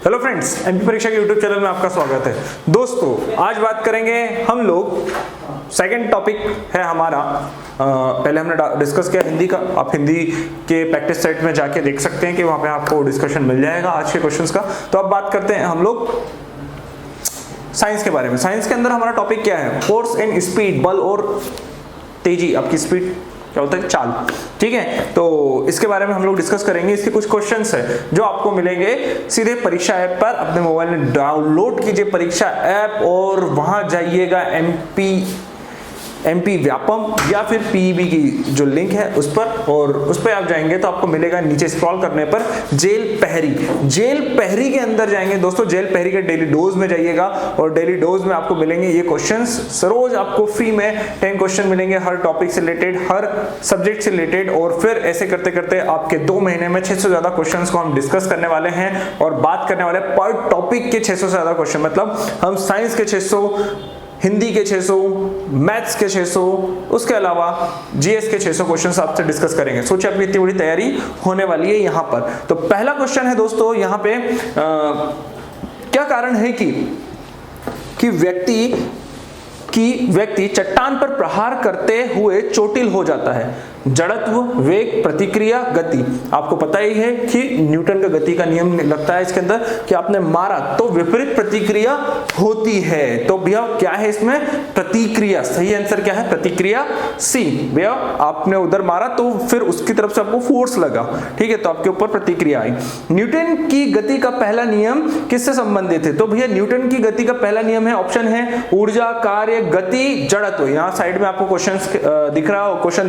Hello friends, MP परीक्षा के YouTube channel में आपका स्वागत है। दोस्तों, आज बात करेंगे हम लोग, सेकंड टॉपिक है हमारा। पहले हमने डिस्कस किया हिंदी का। आप हिंदी के प्रैक्टिस सेट में जाके देख सकते हैं कि वहां पे आपको डिस्कशन मिल जाएगा आज के क्वेश्चंस का। तो अब बात करते हैं हम लोग साइंस के बारे में। साइंस के अंदर हमारा टॉपिक क्या है? फोर्स एंड स्पीड, बल और तेजी, आपकी स्पीड क्या होता है? चाल। ठीक है, तो इसके बारे में हम लोग डिस्कस करेंगे। इसके कुछ क्वेश्चंस है जो आपको मिलेंगे सीधे परीक्षा ऐप पर। अपने मोबाइल में डाउनलोड कीजिए परीक्षा ऐप और वहां जाइएगा एमपी व्यापम या फिर पीईबी की जो लिंक है उस पर, और उस पर आप जाएंगे तो आपको मिलेगा नीचे स्क्रॉल करने पर जेल पहरी के अंदर जाएंगे दोस्तों। जेल पहरी के डेली डोज में जाइएगा और डेली डोज में आपको मिलेंगे ये क्वेश्चंस। रोज आपको फ्री में 10 क्वेश्चन मिलेंगे हर टॉपिक से रिलेटेड, हर सब्जेक्ट से रिलेटेड। और फिर ऐसे करते करते आपके 2 महीने में 600 से ज्यादा क्वेश्चंस को हम डिस्कस करने वाले हैं और बात करने वाले पर टॉपिक के 600 से ज्यादा क्वेश्चन। मतलब हम साइंस के 600, हिंदी के 600, मैथ्स के 600, उसके अलावा जीएस के 600 क्वेश्चंस आपसे डिस्कस करेंगे। सोचिए आपकी इतनी बड़ी तैयारी होने वाली है यहाँ पर। तो पहला क्वेश्चन है दोस्तों यहाँ पे, क्या कारण है कि व्यक्ति चट्टान पर प्रहार करते हुए चोटिल हो जाता है? जड़त्व, वेग, प्रतिक्रिया, गति। आपको पता ही है कि न्यूटन का गति का नियम लगता है इसके अंदर कि आपने मारा तो विपरीत प्रतिक्रिया होती है। तो भैया क्या है इसमें? प्रतिक्रिया। सही आंसर क्या है? प्रतिक्रिया सी। भैया आपने उधर मारा तो फिर उसकी तरफ से आपको फोर्स लगा, ठीक है, तो आपके ऊपर प्रतिक्रिया आई। न्यूटन की गति का पहला नियम किससे संबंधित है? तो भैया न्यूटन की गति का पहला नियम है, ऑप्शन है ऊर्जा, कार्य, गति, जड़त्व। यहाँ साइड में आपको क्वेश्चन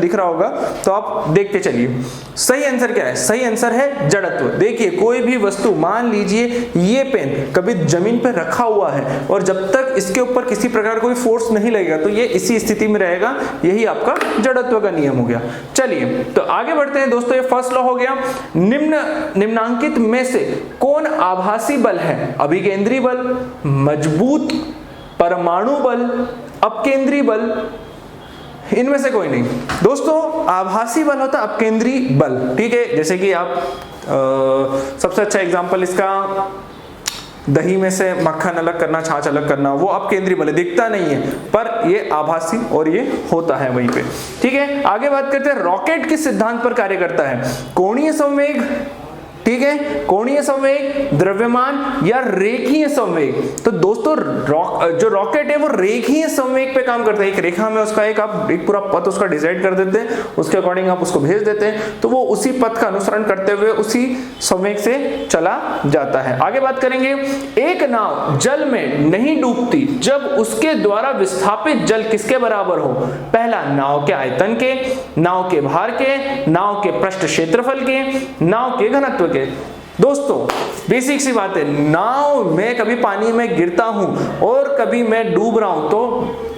दिख रहा होगा, तो आप देखते चलिए। सही आंसर क्या है? सही आंसर है जड़त्व। देखिए कोई भी वस्तु, मान लीजिए ये पेन कभी जमीन पर रखा हुआ है और जब तक इसके ऊपर किसी प्रकार कोई फोर्स नहीं लगेगा तो ये इसी स्थिति में रहेगा। यही आपका जड़त्व का नियम हो गया। चलिए तो आगे बढ़ते हैं दोस्तों। ये फर्स्ट लॉ हो गया। निम्नांकित में से कौन आभासी बल है? अभिकेंद्री बल, मजबूत परमाणु बल, अपकेंद्री बल, इनमें से कोई नहीं। दोस्तों आभासी बल होता है अपकेंद्री बल, ठीक है। जैसे कि आप सबसे अच्छा एग्जांपल इसका, दही में से मक्खन अलग करना, छाछ अलग करना, वो अपकेंद्री बल है, दिखता नहीं है पर ये आभासी और ये होता है वहीं पे, ठीक है। आगे बात करते हैं रॉकेट किस सिद्धांत पर कार्य करता है? कोणीय संवेग, ठीक है, कोणीय संवेग, द्रव्यमान या रेखीय संवेग। तो दोस्तों जो रॉकेट है वो रेखीय संवेग पे काम करता है। एक रेखा में उसका एक पूरा पथ उसका डिसाइड कर देते हैं, उसके अकॉर्डिंग आप उसको भेज देते हैं तो वो उसी पथ का अनुसरण करते हुए उसी संवेग से चला जाता है। आगे बात करेंगे, एक नाव जल में नहीं डूबती जब उसके द्वारा विस्थापित जल किसके बराबर हो? पहला, नाव के आयतन के, नाव के भार के, नाव के पृष्ठ क्षेत्रफल के, नाव के घनत्व के। दोस्तों बेसिक सी बात है, नाव में कभी पानी में गिरता हूं और कभी मैं डूब रहा हूं, तो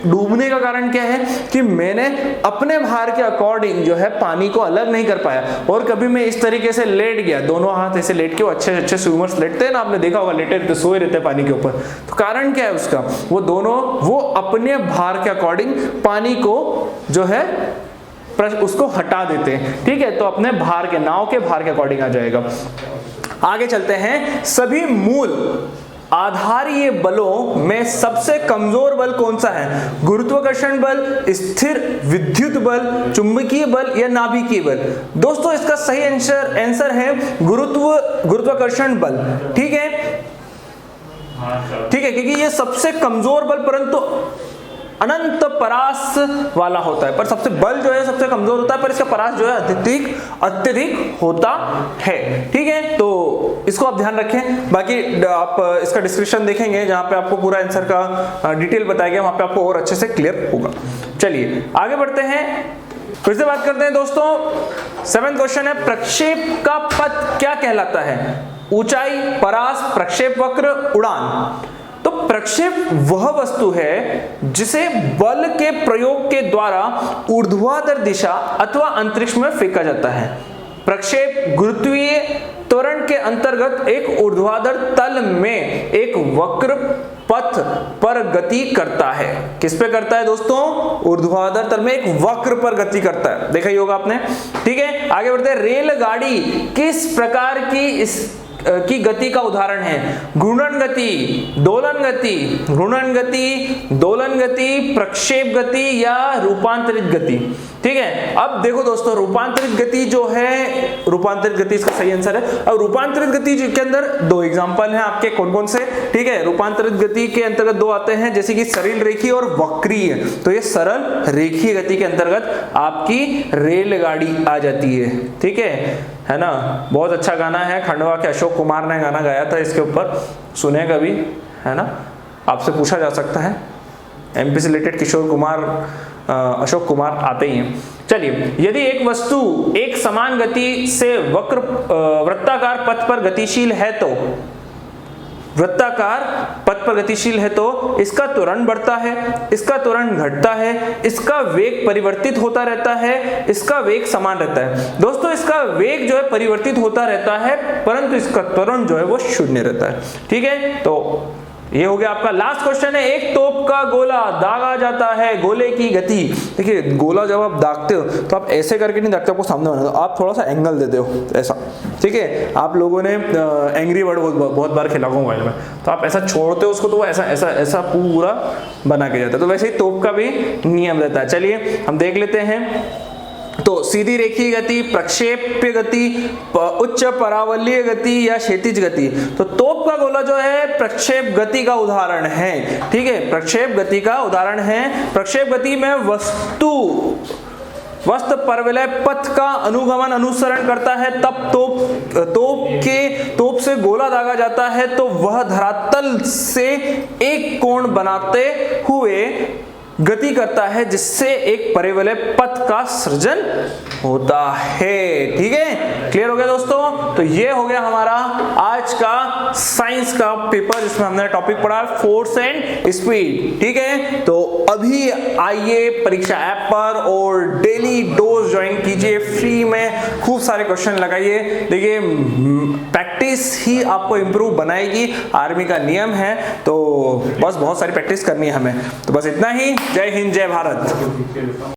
डूबने का कारण क्या है कि मैंने अपने भार के अकॉर्डिंग जो है पानी को अलग नहीं कर पाया। और कभी मैं इस तरीके से लेट गया, दोनों हाथ ऐसे लेट के, अच्छे स्विमर्स लेटते हैं ना, आपने देखा होगा, लेटे रहते, सोए रहते पानी के ऊपर। तो कारण क्या है उसका? वो अपने भार के अकॉर्डिंग पानी को जो है उसको हटा देते हैं, ठीक है। तो अपने भार के, नाव के भार के अकॉर्डिंग आ जाएगा। आगे चलते हैं। सभी मूल आधारीय बलों में सबसे कमजोर बल कौन सा है? गुरुत्वाकर्षण बल, स्थिर विद्युत बल, चुंबकीय बल या नाभिकीय बल? दोस्तों इसका सही आंसर है गुरुत्वाकर्षण बल, ठीक है, ठीक है, क्योंकि ये सबसे कमजोर बल परंतु अनंत परास वाला होता है। पर सबसे बल जो है सबसे कमजोर होता है, पर इसका परास जो है अत्यधिक होता है, ठीक है। तो इसको आप ध्यान रखें। बाकी आप इसका डिस्क्रिप्शन देखेंगे जहां पे आपको पूरा आंसर का डिटेल बताया गया, वहां पे आपको और अच्छे से क्लियर होगा। चलिए आगे बढ़ते हैं, फिर से बात करते हैं दोस्तों। 7वां क्वेश्चन है, प्रक्षेप का पथ क्या कहलाता है? ऊंचाई, परास, प्रक्षेप वक्र, उड़ान। तो प्रक्षेप वह वस्तु है जिसे बल के प्रयोग के द्वारा ऊर्ध्वाधर दिशा अथवा अंतरिक्ष में फेंका जाता है। प्रक्षेप गुरुत्वीय त्वरण के अंतर्गत एक ऊर्ध्वाधर तल में एक वक्र पथ पर गति करता है। किस पे करता है दोस्तों? ऊर्ध्वाधर तल में एक वक्र पर गति करता है, देखा ही होगा आपने, ठीक है। आगे बढ़ते हैं, रेलगाड़ी किस प्रकार की की गति का उदाहरण है। घूर्णन गति, दोलन गति, घूर्णन गति, दोलन गति, प्रक्षेप गति या रूपांतरित गति। ठीक है, अब देखो दोस्तों, रूपांतरित गति जो है, रूपांतरित गति इसका सही आंसर है। अब रूपांतरित गति के अंदर दो एग्जांपल हैं आपके, कौन कौन से? ठीक है, रूपांतरित गति के अंतर्गत दो आते हैं, जैसे कि सरल रेखीय और वक्रीय। तो ये सरल रेखीय गति के अंतर्गत आपकी रेलगाड़ी आ जाती है। ठीक है ना। बहुत अच्छा गाना है, खंडवा के अशोक कुमार ने गाना गाया था इसके ऊपर, सुने कभी, है ना, आपसे पूछा जा सकता है। एमपी से रिलेटेड किशोर कुमार, अशोक कुमार आते ही हैं। चलिए, यदि एक वस्तु एक समान गति से वृत्ताकार पथ पर गतिशील है तो, वृत्ताकार पथ पर गतिशील है तो इसका त्वरण बढ़ता है, इसका त्वरण घटता है, इसका वेग परिवर्तित होता रहता है, इसका वेग समान रहता है। दोस्तों, इसका वेग जो है परिवर्तित होता रहता है, परंतु इसका त्वरण जो है वो शून्य रहता है। ठीक है, तो ये हो गया आपका लास्ट क्वेश्चन है। एक तोप का गोला दागा जाता है, गोले की गति। देखिए, गोला जब आप दागते हो तो आप ऐसे करके नहीं दागते, आपको सामने बनाते हो, आप थोड़ा सा एंगल देते हो ऐसा। ठीक है, आप लोगों ने एंग्री बर्ड बहुत बार खेला होगा मोबाइल में, तो आप ऐसा छोड़ते हो उसको तो वो ऐसा ऐसा ऐसा पूरा बना के जाता है। तो वैसे ही तोप का भी नियम रहता है। चलिए हम देख लेते हैं। तो सीधी रेखीय गति, प्रक्षेप्य गति, उच्च परावलयीय गति या क्षैतिज गति। तो तोप का गोला जो है प्रक्षेप गति का उदाहरण है। ठीक है, प्रक्षेप गति का उदाहरण है। प्रक्षेप गति में वस्तु परवलय पथ का अनुगमन अनुसरण करता है, तब तोप से गोला दागा जाता है तो वह धरातल से एक कोण बनाते हुए गति करता है, जिससे एक परिवलय पथ का सृजन होता है। ठीक है, क्लियर हो गया दोस्तों। तो ये हो गया हमारा आज का साइंस का पेपर, जिसमें हमने टॉपिक पढ़ा फोर्स एंड स्पीड। ठीक है, तो अभी आइए परीक्षा ऐप पर और डेली डोज ज्वाइन कीजिए, फ्री में खूब सारे क्वेश्चन लगाइए। देखिए, प्रैक्टिस ही आपको इंप्रूव बनाएगी, आर्मी का नियम है। तो बस बहुत सारी प्रैक्टिस करनी है हमें। तो बस इतना ही। जय हिंद, जय भारत।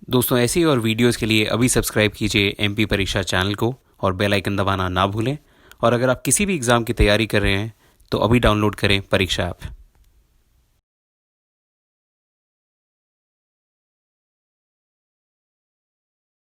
दोस्तों, ऐसी और वीडियोस के लिए अभी सब्सक्राइब कीजिए एमपी परीक्षा चैनल को और बेल आइकन दबाना ना भूलें। और अगर आप किसी भी एग्ज़ाम की तैयारी कर रहे हैं तो अभी डाउनलोड करें परीक्षा ऐप।